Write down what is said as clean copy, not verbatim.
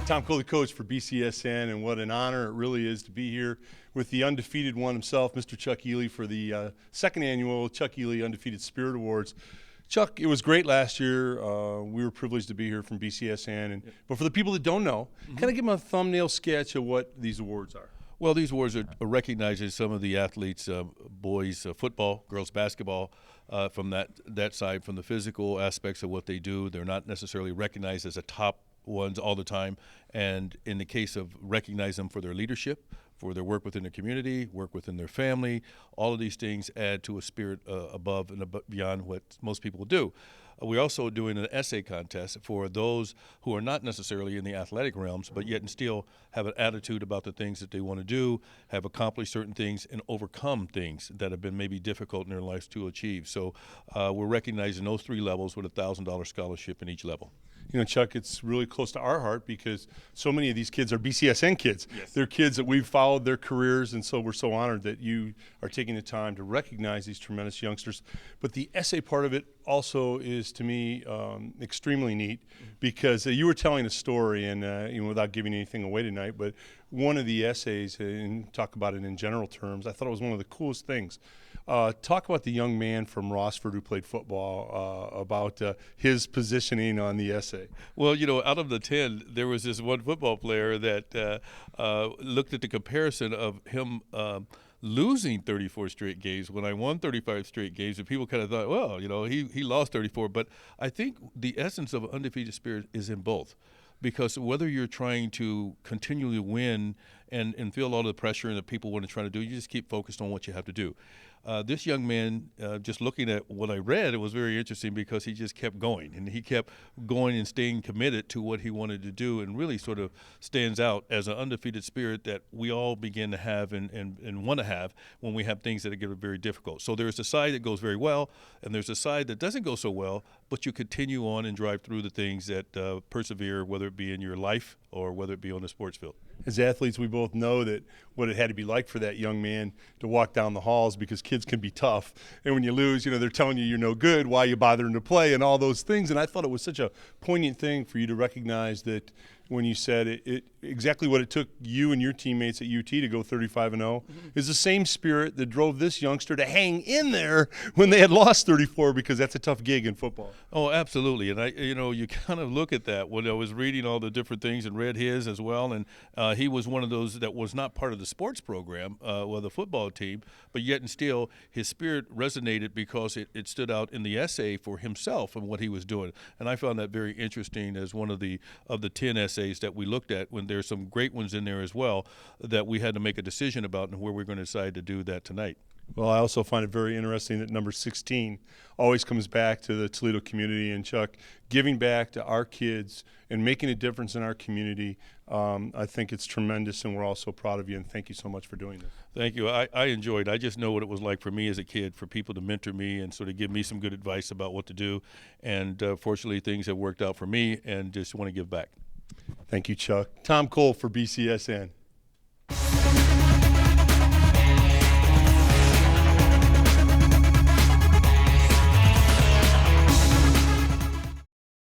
Tom Ealey, coach for BCSN, and what an honor it really is to be here with the undefeated one himself, Mr. Chuck Ealey, for the second annual Chuck Ealey Undefeated Spirit Awards. Chuck, it was great last year. We were privileged to be here from BCSN. But for the people that don't know, kind of give them a thumbnail sketch of what these awards are. Well, these awards are recognizing some of the athletes, boys football, girls basketball, from that side, from the physical aspects of what they do. They're not necessarily recognized as a top ones all the time, and in the case of recognize them for their leadership, for their work within the community, work within their family, all of these things add to a spirit above and beyond what most people do. We're also doing an essay contest for those who are not necessarily in the athletic realms, but yet and still have an attitude about the things that they want to do, have accomplished certain things, and overcome things that have been maybe difficult in their lives to achieve. So we're recognizing those three levels with a $1,000 scholarship in each level. You know, Chuck, it's really close to our heart because so many of these kids are BCSN kids. Yes. They're kids that we've followed their careers, and so we're so honored that you are taking the time to recognize these tremendous youngsters. But the essay part of it also is, to me, extremely neat because you were telling a story, and without giving anything away tonight, but one of the essays, and talk about it in general terms, I thought it was one of the coolest things. Talk about the young man from Rossford who played football, about his positioning on the essay. Well, out of the 10, there was this one football player that looked at the comparison of him losing 34 straight games when I won 35 straight games, and people kind of thought, well, he lost 34. But I think the essence of undefeated spirit is in both. Because whether you're trying to continually win and feel all the pressure and that people want to try to do, you just keep focused on what you have to do. This young man, just looking at what I read, it was very interesting because he just kept going. And he kept going and staying committed to what he wanted to do, and really sort of stands out as an undefeated spirit that we all begin to have and want to have when we have things that get very difficult. So there's a side that goes very well, and there's a side that doesn't go so well, but you continue on and drive through the things that persevere, whether it be in your life or whether it be on the sports field. As athletes, we both know that what it had to be like for that young man to walk down the halls, because kids can be tough. And when you lose, they're telling you you're no good, why you bothering to play, and all those things. And I thought it was such a poignant thing for you to recognize that when you said it exactly what it took you and your teammates at UT to go 35-0 is the same spirit that drove this youngster to hang in there when they had lost 34, because that's a tough gig in football. Oh, absolutely. And you kind of look at that when I was reading all the different things and read his as well. And he was one of those that was not part of the sports program or the football team, but yet and still his spirit resonated because it stood out in the essay for himself and what he was doing. And I found that very interesting as one of the 10 essays that we looked at, when there's some great ones in there as well that we had to make a decision about and where we're going to decide to do that tonight. Well, I also find it very interesting that number 16 always comes back to the Toledo community, and Chuck, giving back to our kids and making a difference in our community. I think it's tremendous, and we're all so proud of you, and thank you so much for doing this. Thank you. I enjoyed it. I just know what it was like for me as a kid, for people to mentor me and sort of give me some good advice about what to do, and fortunately things have worked out for me, and just want to give back. Thank you, Chuck. Tom Cole for BCSN.